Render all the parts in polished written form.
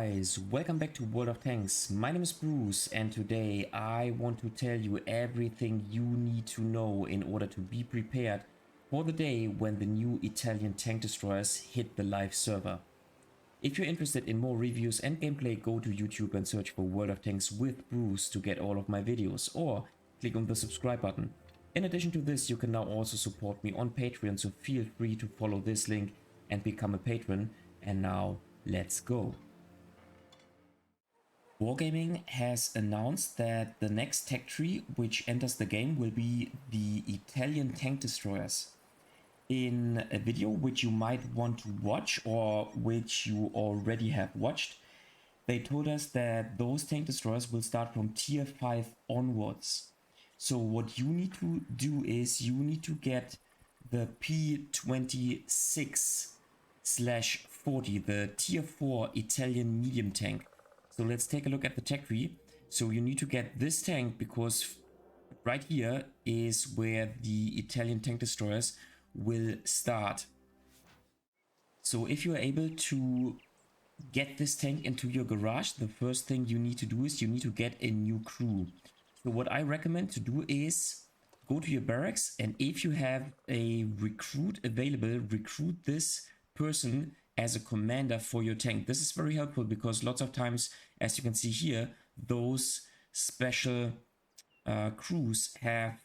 guys, welcome back to World of Tanks. My name is Bruce and today I want to tell you everything you need to know in order to be prepared for the day when the new Italian tank destroyers hit the live server. If you're interested in more reviews and gameplay, go to YouTube and search for World of Tanks with Bruce to get all of my videos, or click on the subscribe button. In addition to this, you can now also support me on Patreon, so feel free to follow this link and become a patron. And now let's go. Wargaming has announced that the next tech tree which enters the game will be the Italian tank destroyers. In a video which you might want to watch or which you already have watched, they told us that those tank destroyers will start from tier 5 onwards. So what you need to do is you need to get the P26/40, the tier 4 Italian medium tank. So let's take a look at the tech tree. So you need to get this tank because right here is where the Italian tank destroyers will start. So if you are able to get this tank into your garage, the first thing you need to do is you need to get a new crew. So what I recommend to do is go to your barracks, and if you have a recruit available, recruit this person as a commander for your tank. This is very helpful because lots of times, as you can see here, those special crews have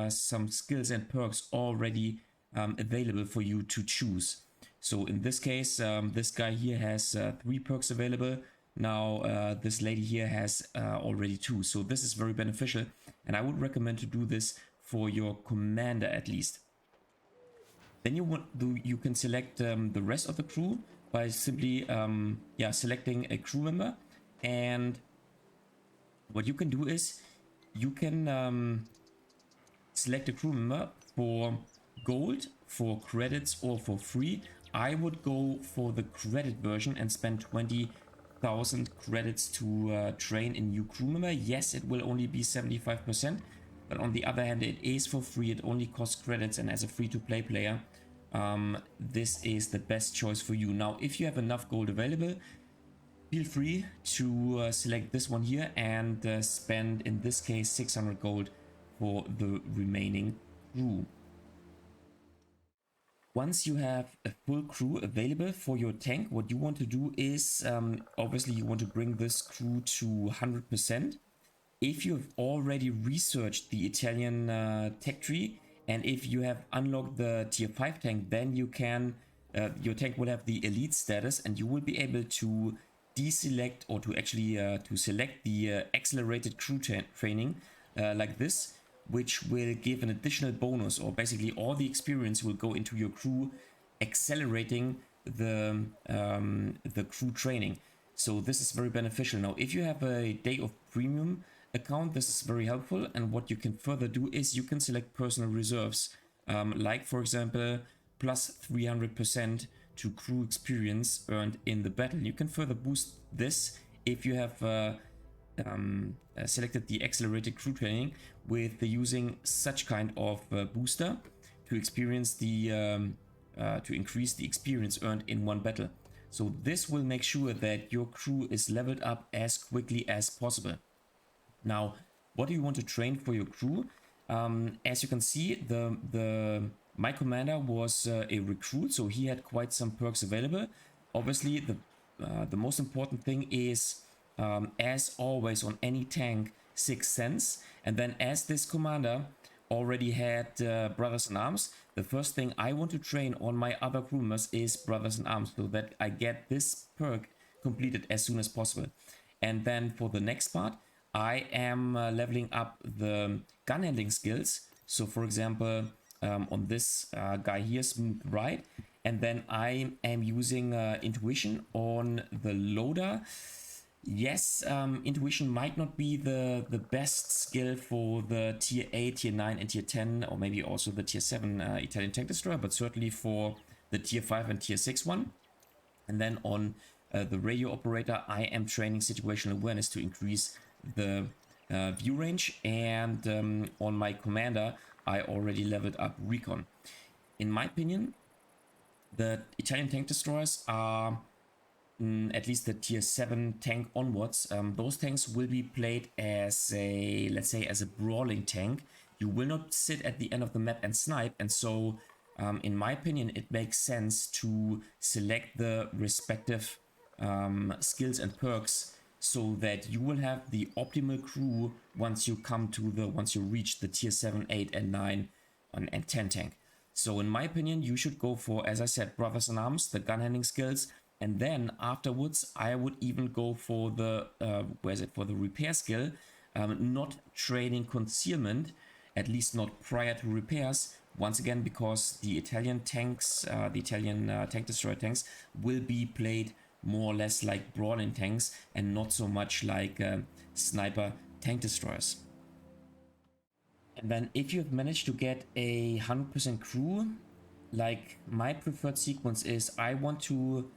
some skills and perks already available for you to choose. So in this case, this guy here has 3 perks available. Now this lady here has already 2. So this is very beneficial, and I would recommend to do this for your commander at least. Then you can select the rest of the crew by simply selecting a crew member, and what you can do is you can select a crew member for gold, for credits, or for free. I would go for the credit version and spend 20,000 credits to train a new crew member. Yes, it will only be 75%, but on the other hand, it is for free. It only costs credits, and as a free-to-play player, this is the best choice for you. Now, if you have enough gold available, feel free to select this one here and spend, in this case, 600 gold for the remaining crew. Once you have a full crew available for your tank, what you want to do is, obviously you want to bring this crew to 100%. If you've already researched the Italian tech tree, and if you have unlocked the tier 5 tank, then you can, your tank will have the elite status, and you will be able to deselect, or to actually to select the accelerated crew training like this, which will give an additional bonus, or basically all the experience will go into your crew, accelerating the crew training. So this is very beneficial. Now, if you have a Day of Premium account, this is very helpful, and what you can further do is you can select personal reserves, like for example plus 300% to crew experience earned in the battle. You can further boost this if you have selected the accelerated crew training with using such kind of booster to experience the to increase the experience earned in one battle. So this will make sure that your crew is leveled up as quickly as possible. Now, what do you want to train for your crew? As you can see, my commander was a recruit, so he had quite some perks available. Obviously, the most important thing is, as always on any tank, 6th Sense. And then as this commander already had Brothers in Arms, the first thing I want to train on my other crew members is Brothers in Arms, so that I get this perk completed as soon as possible. And then for the next part, I am leveling up the gun handling skills. So for example, on this guy here, Smooth Ride, and then I am using intuition on the loader. Yes, intuition might not be the best skill for the tier 8, tier 9 and tier 10, or maybe also the tier 7 Italian tank destroyer, but certainly for the tier 5 and tier 6 one. And then on the radio operator, I am training situational awareness to increase the view range, and on my commander I already leveled up recon. In my opinion, the Italian tank destroyers are at least the tier 7 tank onwards, those tanks will be played as a, let's say, as a brawling tank. You will not sit at the end of the map and snipe, and so in my opinion it makes sense to select the respective skills and perks so that you will have the optimal crew once you reach the tier 7, 8 and 9 and 10 tank. So in my opinion, you should go for, as I said, Brothers in Arms, the gun handling skills, and then afterwards I would even go for the for the repair skill, not training concealment, at least not prior to repairs. Once again, because the Italian tanks, the Italian tank destroyer tanks, will be played more or less like brawling tanks and not so much like sniper tank destroyers. And then if you've managed to get a 100% crew, like my preferred sequence is I want to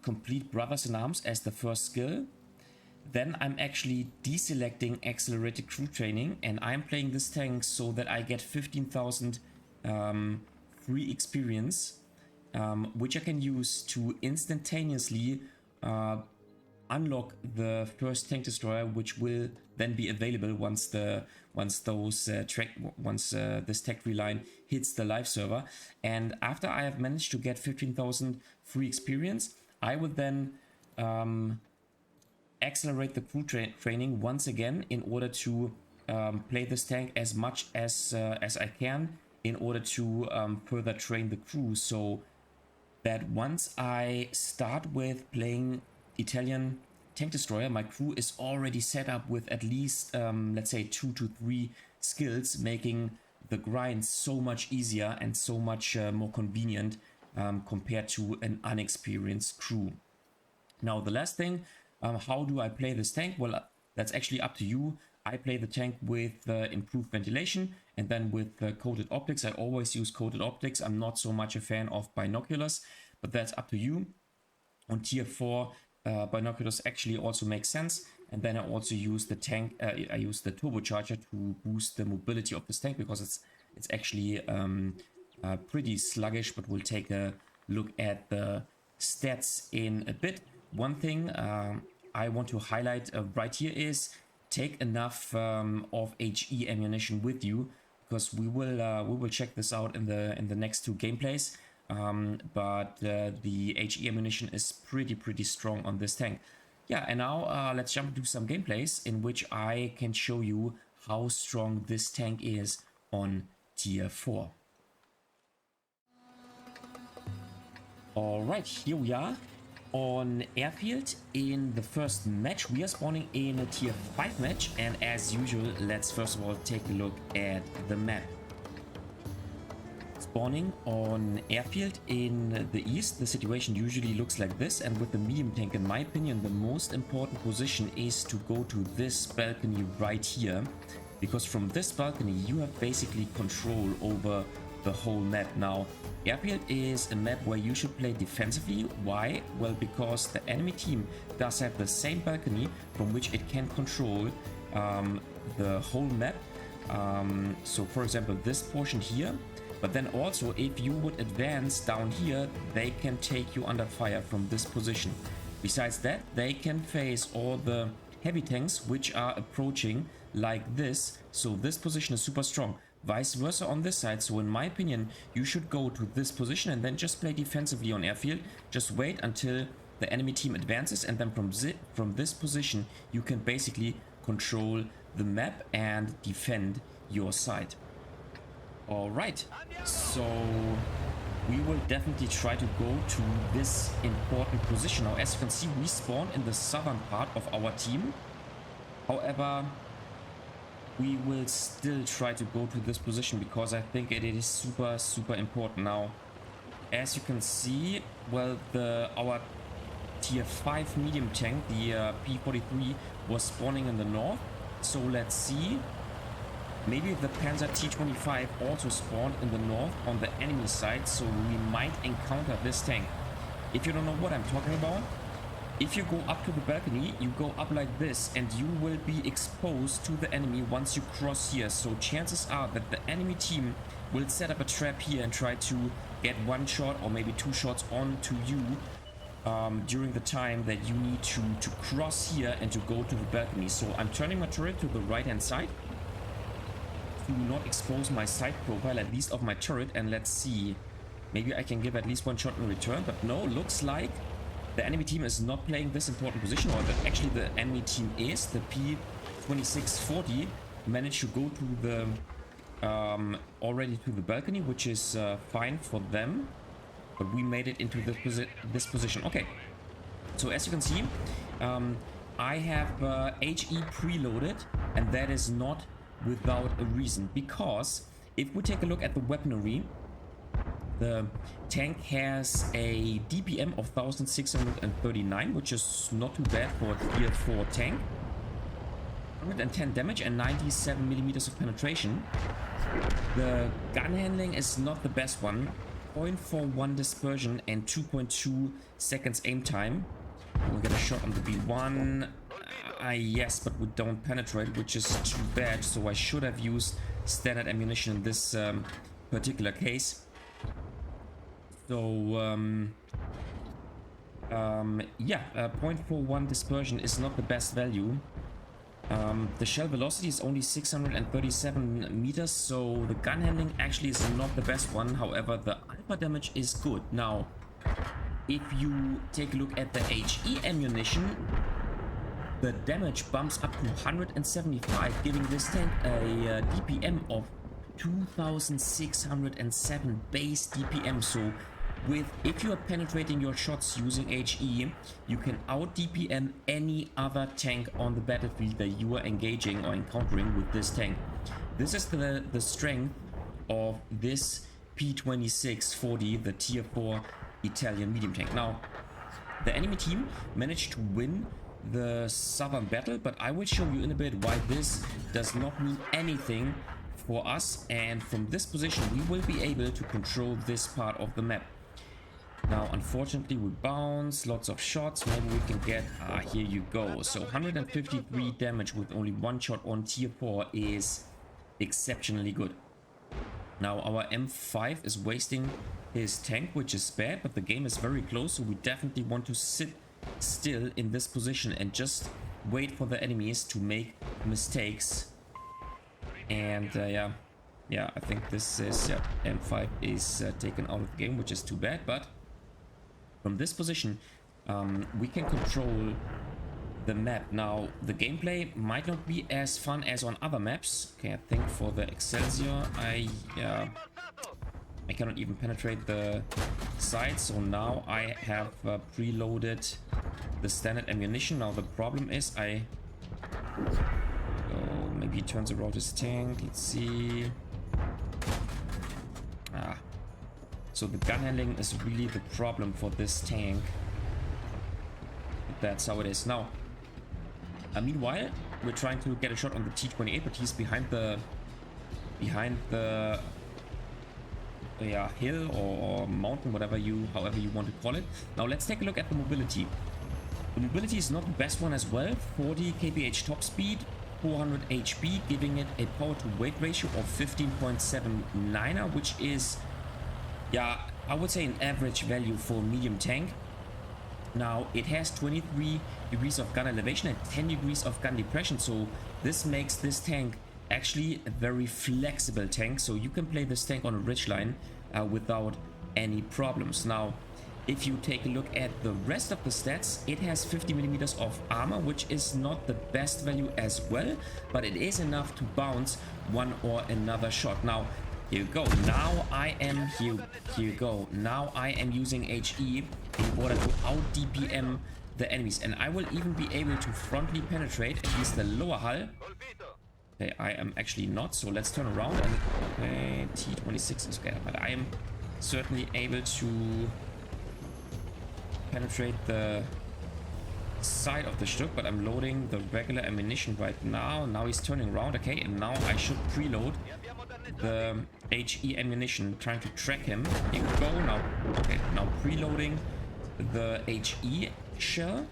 complete Brothers in Arms as the first skill. Then I'm actually deselecting accelerated crew training, and I'm playing this tank so that I get 15,000 free experience, which I can use to instantaneously unlock the first tank destroyer, which will then be available once this tech tree line hits the live server. And after I have managed to get 15,000 free experience, I would then accelerate the crew training once again in order to play this tank as much as I can in order to further train the crew, so that once I start with playing Italian tank destroyer, my crew is already set up with at least let's say 2 to 3 skills, making the grind so much easier and so much more convenient compared to an unexperienced crew. Now the last thing, how do I play this tank? Well, that's actually up to you. I play the tank with improved ventilation and then with coated optics. I always use coated optics. I'm not so much a fan of binoculars, but that's up to you. On tier 4, binoculars actually also make sense. And then I also use the tank. I use the turbocharger to boost the mobility of this tank because it's actually pretty sluggish. But we'll take a look at the stats in a bit. One thing I want to highlight right here is take enough of HE ammunition with you, because we will check this out in the next 2 gameplays. But the HE ammunition is pretty strong on this tank. Yeah, and now let's jump into some gameplays in which I can show you how strong this tank is on tier 4. Alright, here we are on Airfield in the first match. We are spawning in a tier 5 match, and as usual, let's first of all take a look at the map. Spawning on Airfield in the east, the situation usually looks like this, and with the medium tank, in my opinion, the most important position is to go to this balcony right here, because from this balcony you have basically control over the whole map. Now, Airfield is a map where you should play defensively. Why? Well, because the enemy team does have the same balcony from which it can control the whole map. So for example, this portion here, but then also if you would advance down here, they can take you under fire from this position. Besides that, they can face all the heavy tanks which are approaching like this, so this position is super strong. Vice versa on this side, so in my opinion you should go to this position and then just play defensively on Airfield. Just wait until the enemy team advances, and then from this position you can basically control the map and defend your side. Alright, so we will definitely try to go to this important position. Now, as you can see, we spawn in the southern part of our team. However, we will still try to go to this position because I think it is super important. Now, as you can see, well, our tier 5 medium tank, the P26, was spawning in the north. So let's see, maybe the Panzer T25 also spawned in the north on the enemy side, so we might encounter this tank. If you don't know what I'm talking about, if you go up to the balcony, you go up like this and you will be exposed to the enemy once you cross here. So chances are that the enemy team will set up a trap here and try to get 1 shot or maybe 2 shots onto you during the time that you need to cross here and to go to the balcony. So I'm turning my turret to the right hand side to not expose my side profile, at least of my turret, and let's see, maybe I can give at least one shot in return. But no, looks like the enemy team is not playing this important position, or that actually the enemy team is. The P26 managed to go to the already to the balcony, which is fine for them, but we made it into this position. Okay, so as you can see, I have HE preloaded, and that is not without a reason, because if we take a look at the weaponry, the tank has a DPM of 1639, which is not too bad for a tier 4 tank. 110 damage and 97 millimeters of penetration. The gun handling is not the best one. 0.41 dispersion and 2.2 seconds aim time. We'll get a shot on the B1. Yes, but we don't penetrate, which is too bad. So I should have used standard ammunition in this particular case. So yeah, 0.41 dispersion is not the best value. The shell velocity is only 637 meters, so the gun handling actually is not the best one. However, the alpha damage is good. Now, if you take a look at the HE ammunition, the damage bumps up to 175, giving this tank a DPM of 2607 base DPM. So if you are penetrating your shots using HE, you can out DPM any other tank on the battlefield that you are engaging or encountering with this tank. This is the strength of this P26 the tier 4 Italian medium tank. Now, the enemy team managed to win the southern battle, but I will show you in a bit why this does not mean anything for us, and from this position we will be able to control this part of the map. Now, unfortunately, we bounce lots of shots. Maybe we can get here you go. So 153 damage with only one shot on tier 4 is exceptionally good. Now our M5 is wasting his tank, which is bad, but the game is very close, so we definitely want to sit still in this position and just wait for the enemies to make mistakes. And yeah, I think this is, M5 is taken out of the game, which is too bad. But from this position, we can control the map. Now, the gameplay might not be as fun as on other maps. Okay, I think for the Excelsior, I cannot even penetrate the sides. So now I have preloaded the standard ammunition. Now the problem is maybe he turns around his tank. Let's see. So the gun handling is really the problem for this tank. That's how it is. Now, meanwhile, we're trying to get a shot on the T28, but he's behind the hill or mountain, however you want to call it. Now let's take a look at the mobility. The mobility is not the best one as well. 40 kph top speed, 400 HP, giving it a power to weight ratio of 15.79, which is, yeah, I would say an average value for a medium tank. Now it has 23 degrees of gun elevation and 10 degrees of gun depression, so this makes this tank actually a very flexible tank, so you can play this tank on a ridgeline without any problems. Now, if you take a look at the rest of the stats, it has 50 millimeters of armor, which is not the best value as well, but it is enough to bounce one or another shot. Now, here you go. Now I am here you go. Now I am using HE in order to out DPM the enemies, and I will even be able to frontally penetrate at least the lower hull. Okay, I am actually not, so let's turn around and okay, T26 is better, but I am certainly able to penetrate the side of the Stück, but I'm loading the regular ammunition right now. Now he's turning around, okay, and now I should preload the HE ammunition, trying to track him. Here we go. Now, okay, now preloading the HE shell,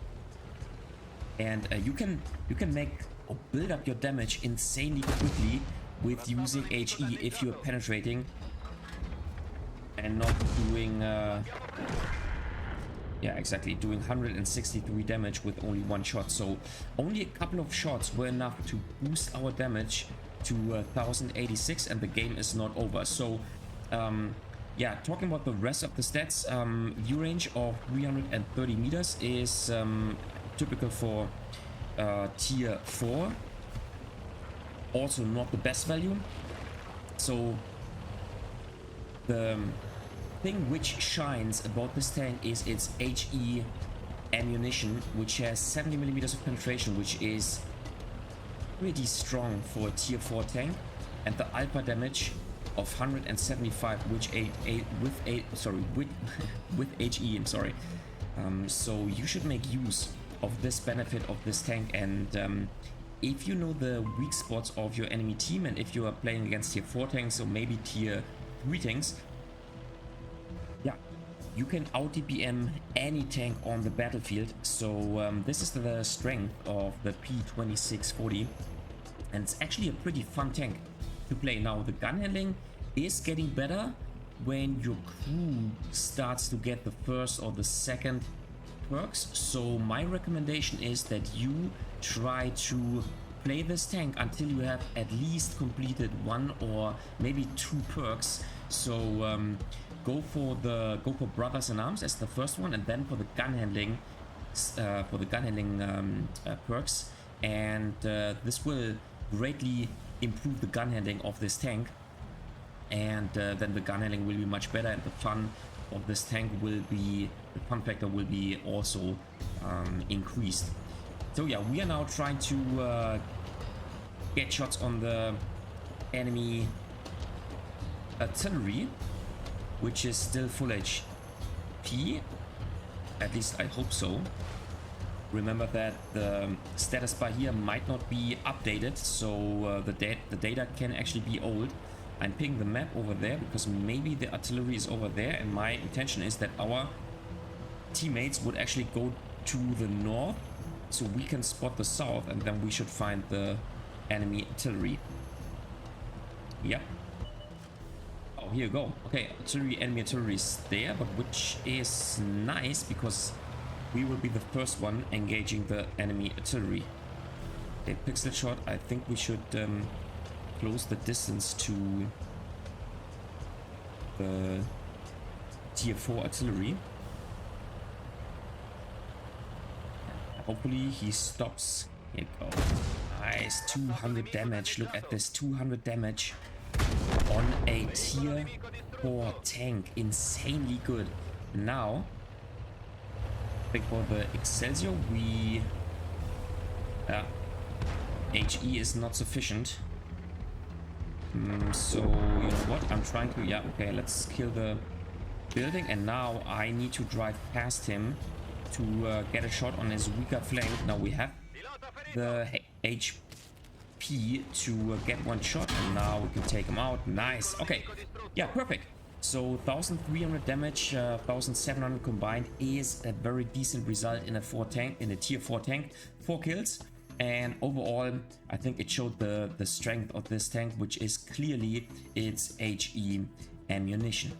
and you can make or build up your damage insanely quickly with using HE if you're penetrating and not doing Yeah, exactly, doing 163 damage with only one shot. So only a couple of shots were enough to boost our damage to 1086, and the game is not over. So yeah, talking about the rest of the stats, view range of 330 meters is typical for tier 4. Also not the best value. So the thing which shines about this tank is its HE ammunition, which has 70 millimeters of penetration, which is pretty strong for a tier 4 tank, and the alpha damage of 175, which with HE. I'm sorry. So you should make use of this benefit of this tank, and if you know the weak spots of your enemy team, and if you are playing against tier 4 tanks or maybe tier 3 tanks, yeah, you can out DPM any tank on the battlefield. So this is the strength of the P2640, and it's actually a pretty fun tank to play. Now the gun handling is getting better when your crew starts to get the first or the second perks. So my recommendation is that you try to play this tank until you have at least completed 1 or maybe 2 perks. So go for Brothers in Arms as the first one, and then for the gun handling perks, and this will greatly improve the gun handling of this tank, and then the gun handling will be much better, and the fun of this tank will be, the fun factor will be also increased. So yeah, we are now trying to get shots on the enemy artillery, which is still full HP. At least I hope so. Remember that the status bar here might not be updated, so the data can actually be old. I'm picking the map over there because maybe the artillery is over there, and my intention is that our teammates would actually go to the north so we can spot the south, and then we should find the enemy artillery. Yep. Oh, here you go. Okay, enemy artillery is there, but which is nice because we will be the first one engaging the enemy artillery. Okay, pixel shot. I think we should close the distance to the tier 4 artillery. Hopefully he stops. Here we go. Nice, 200 damage. Look at this, 200 damage on a tier 4 tank. Insanely good. Now, I think for the Excelsior, we... HE is not sufficient. So, you know what? I'm trying to... Yeah, okay, let's kill the building. And now I need to drive past him to get a shot on his weaker flank. Now we have the HP to get one shot, and now we can take him out. Nice. Okay. Yeah, perfect. So 1300 damage, 1700 combined is a very decent result in a tier 4 tank. 4 kills, and overall I think it showed the strength of this tank, which is clearly its HE ammunition.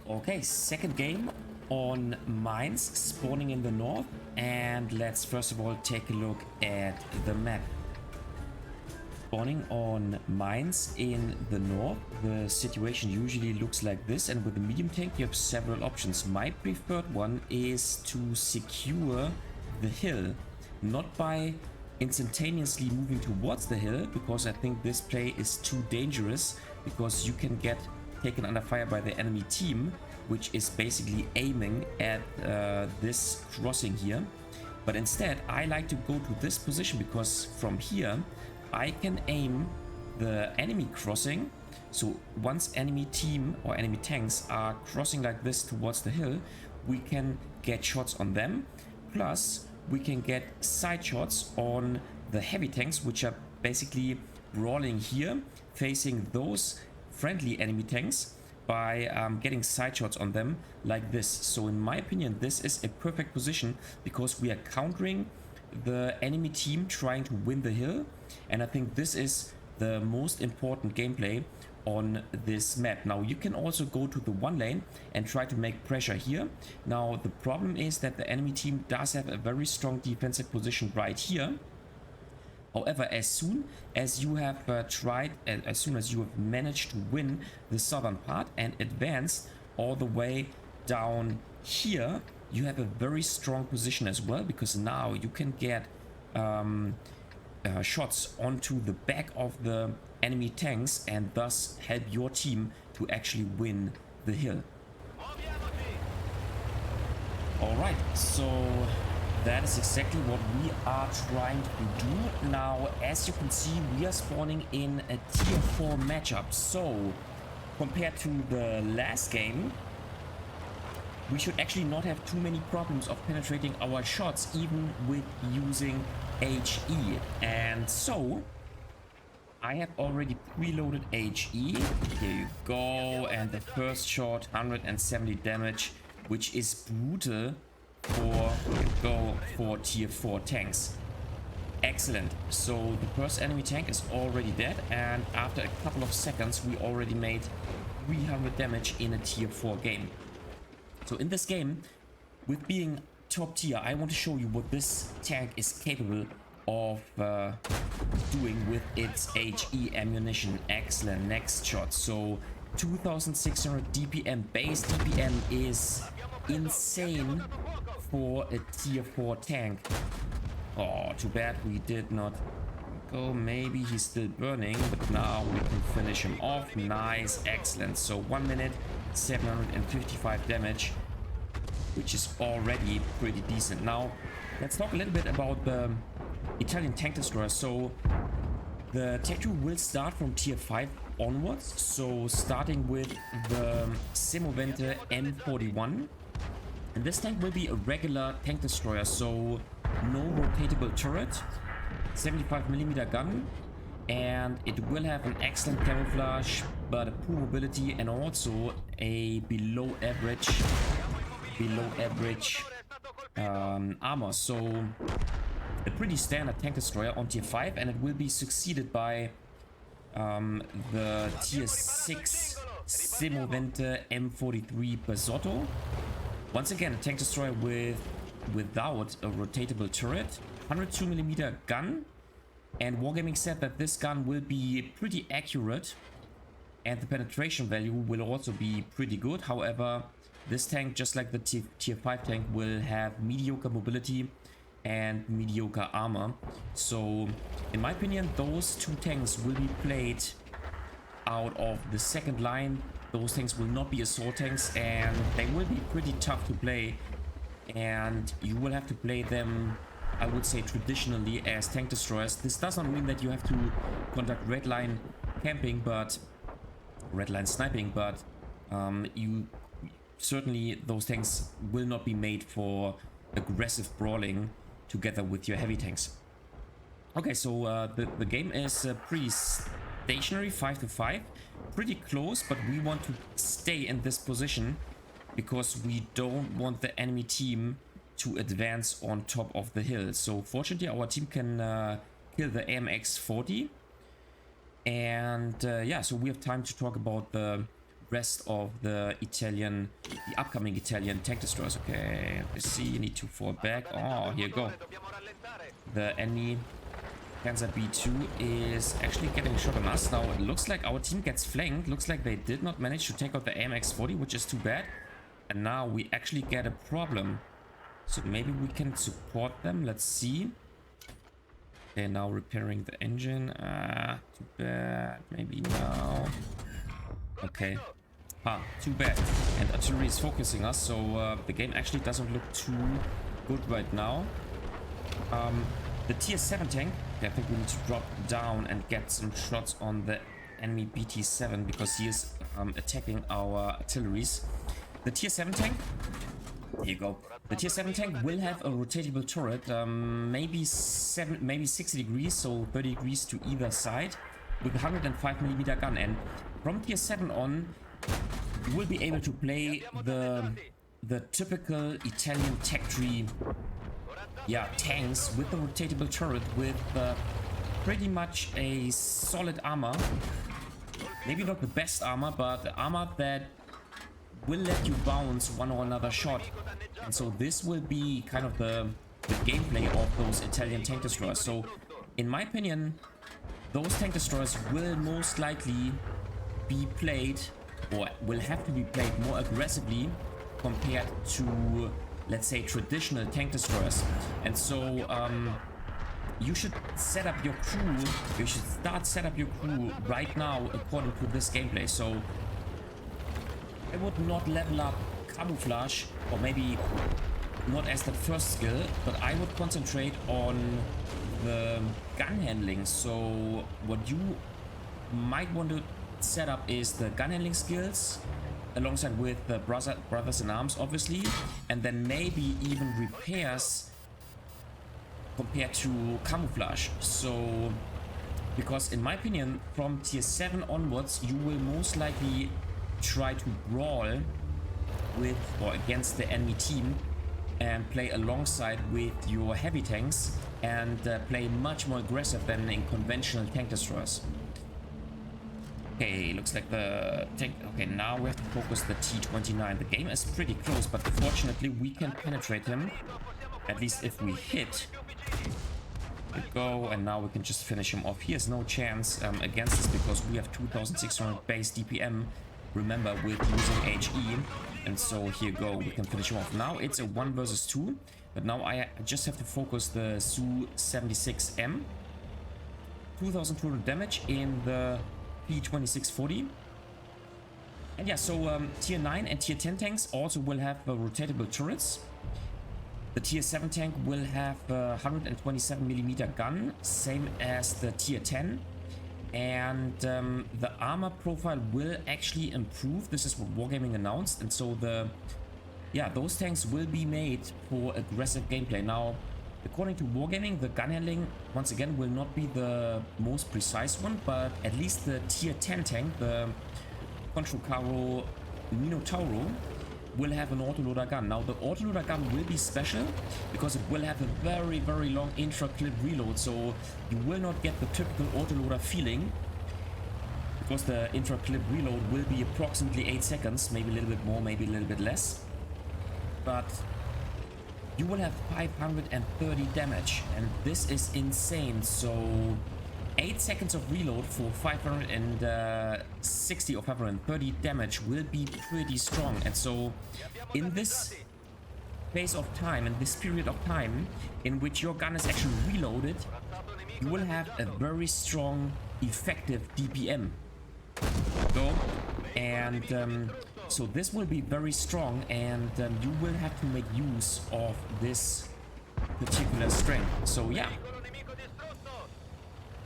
Okay, second game on mines spawning in the north, and let's first of all take a look at the map. Spawning on mines in the north, the situation usually looks like this, and with the medium tank you have several options. My preferred one is to secure the hill, not by instantaneously moving towards the hill, because I think this play is too dangerous, because you can get taken under fire by the enemy team, which is basically aiming at this crossing here. But instead I like to go to this position, because from here I can aim the enemy crossing. So once enemy team or enemy tanks are crossing like this towards the hill, we can get shots on them, plus we can get side shots on the heavy tanks, which are basically brawling here facing those friendly enemy tanks, by getting side shots on them like this. So in my opinion, this is a perfect position, because we are countering the enemy team trying to win the hill, and I think this is the most important gameplay on this map. Now you can also go to the 1 lane and try to make pressure here. Now the problem is that the enemy team does have a very strong defensive position right here. However, as soon as you have as soon as you have managed to win the southern part and advance all the way down here, you have a very strong position as well, because now you can get shots onto the back of the enemy tanks and thus help your team to actually win the hill. Alright, so that is exactly what we are trying to do. Now, as you can see, we are spawning in a tier 4 matchup. So, compared to the last game, we should actually not have too many problems of penetrating our shots, even with using HE. And so, I have already preloaded HE. Here you go. And the first shot, 170 damage, which is brutal for tier 4 tanks. Excellent. So the first enemy tank is already dead, and after a couple of seconds we already made 300 damage in a tier 4 game. So in this game, with being top tier, I want to show you what this tank is capable of doing with its HE ammunition. Excellent. Next shot. So 2600 DPM. Base DPM is insane for a tier 4 tank. Oh, too bad we did not go. Maybe he's still burning, but now we can finish him off. Nice. Excellent. So 1 minute, 755 damage, which is already pretty decent. Now let's talk a little bit about the Italian tank destroyer. So the Tech 2 will start from tier 5 onwards. So starting with the Semovente M41. And this tank will be a regular tank destroyer, so no rotatable turret, 75mm gun, and it will have an excellent camouflage, but a poor mobility and also a below average armor. So a pretty standard tank destroyer on tier 5, and it will be succeeded by the tier 6 Semovente M43 Basotto. Once again, a tank destroyer without a rotatable turret, 102mm gun, and Wargaming said that this gun will be pretty accurate and the penetration value will also be pretty good. However, this tank, just like the tier 5 tank, will have mediocre mobility and mediocre armor. So in my opinion, those two tanks will be played out of the second line. Those tanks will not be assault tanks, and they will be pretty tough to play, and you will have to play them, I would say, traditionally as tank destroyers. This does not mean that you have to conduct red line camping, but red line sniping, but you certainly, those tanks will not be made for aggressive brawling together with your heavy tanks. Okay, so the game is pretty stationary, 5-5, pretty close, but we want to stay in this position because we don't want the enemy team to advance on top of the hill. So fortunately our team can kill the AMX-40, and yeah, so we have time to talk about the rest of the upcoming Italian tank destroyers. Okay, let's see, you need to fall back. Oh, here you go. The enemy Panzer B2 is actually getting a shot on us. Now it looks like our team gets flanked. Looks like they did not manage to take out the AMX-40, which is too bad. And now we actually get a problem. So maybe we can support them. Let's see. They're now repairing the engine. Too bad. Maybe now. Okay. Too bad. And artillery is focusing us, so the game actually doesn't look too good right now. The tier 7 tank, I think we need to drop down and get some shots on the enemy BT7 because he is attacking our artilleries. The tier 7 tank, here you go. The tier 7 tank will have a rotatable turret, maybe 60 degrees, so 30 degrees to either side, with a 105mm gun. And from tier 7 on, you will be able to play the typical Italian tech tree, yeah, tanks with the rotatable turret with pretty much a solid armor maybe not the best armor, but the armor that will let you bounce one or another shot. And so this will be kind of the gameplay of those Italian tank destroyers. So in my opinion, those tank destroyers will most likely be played, or will have to be played more aggressively compared to, let's say, traditional tank destroyers. And so you should set up your crew, you should set up your crew right now according to this gameplay. So I would not level up camouflage, or maybe not as the first skill, but I would concentrate on the gun handling. So what you might want to set up is the gun handling skills alongside with the brothers in arms, obviously, and then maybe even repairs compared to camouflage. So because in my opinion, from tier 7 onwards, you will most likely try to brawl with or against the enemy team and play alongside with your heavy tanks, and play much more aggressive than in conventional tank destroyers. Okay, looks like the tank. Okay, now we have to focus the T29. The game is pretty close, but fortunately we can penetrate him, at least if we hit. There we go, and now we can just finish him off. He has no chance against us because we have 2600 base DPM, remember, with using HE. And so here you go, we can finish him off. Now it's a 1 versus 2, but now I just have to focus the Su-76M. 2200 damage in the P2640. And yeah, so tier 9 and tier 10 tanks also will have rotatable turrets. The tier 7 tank will have a 127mm gun, same as the tier 10. And the armor profile will actually improve. This is what Wargaming announced, and so those tanks will be made for aggressive gameplay. Now, according to Wargaming, the gun handling once again will not be the most precise one, but at least the tier 10 tank, the Contracaro Minotauro, will have an autoloader gun. Now the autoloader gun will be special because it will have a very, very long intra-clip reload, so you will not get the typical autoloader feeling, because the intra-clip reload will be approximately 8 seconds, maybe a little bit more, maybe a little bit less, but you will have 530 damage, and this is insane. So 8 seconds of reload for 560 or 530 damage will be pretty strong. And so in this phase of time, in this period of time in which your gun is actually reloaded, you will have a very strong effective DPM. Go. And so this will be very strong, and you will have to make use of this particular strength. So yeah,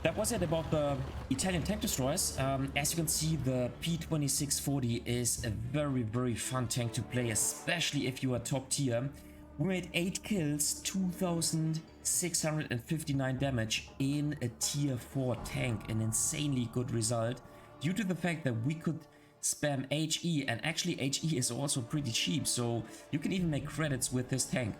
that was it about the Italian tank destroyers. As you can see, the P2640 is a very, very fun tank to play, especially if you are top tier. We made 8 kills, 2659 damage in a tier 4 tank, an insanely good result, due to the fact that we could spam HE, and actually HE is also pretty cheap, so you can even make credits with this tank.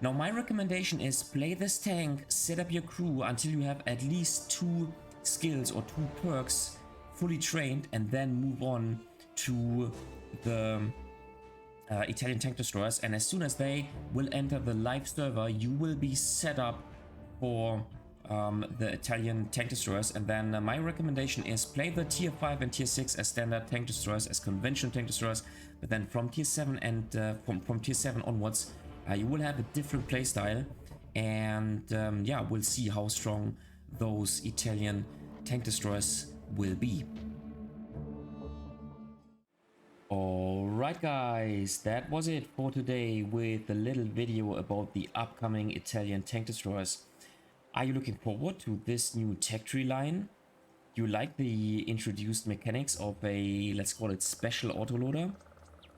Now my recommendation is play this tank, set up your crew until you have at least 2 skills or 2 perks fully trained, and then move on to the Italian tank destroyers. And as soon as they will enter the live server, you will be set up for the Italian tank destroyers. And then my recommendation is play the tier 5 and tier 6 as standard tank destroyers, as conventional tank destroyers, but then from tier 7 and from tier 7 onwards, you will have a different playstyle, and yeah, we'll see how strong those Italian tank destroyers will be. Alright guys, that was it for today with a little video about the upcoming Italian tank destroyers. Are you looking forward to this new tech tree line? Do you like the introduced mechanics of a, let's call it, special autoloader?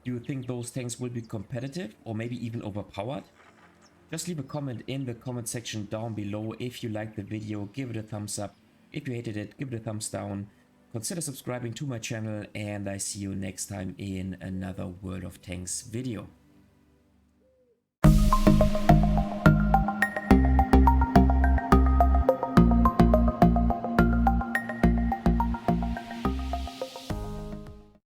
Do you think those tanks will be competitive or maybe even overpowered? Just leave a comment in the comment section down below. If you liked the video, give it a thumbs up. If you hated it, give it a thumbs down. Consider subscribing to my channel, and I see you next time in another World of Tanks video.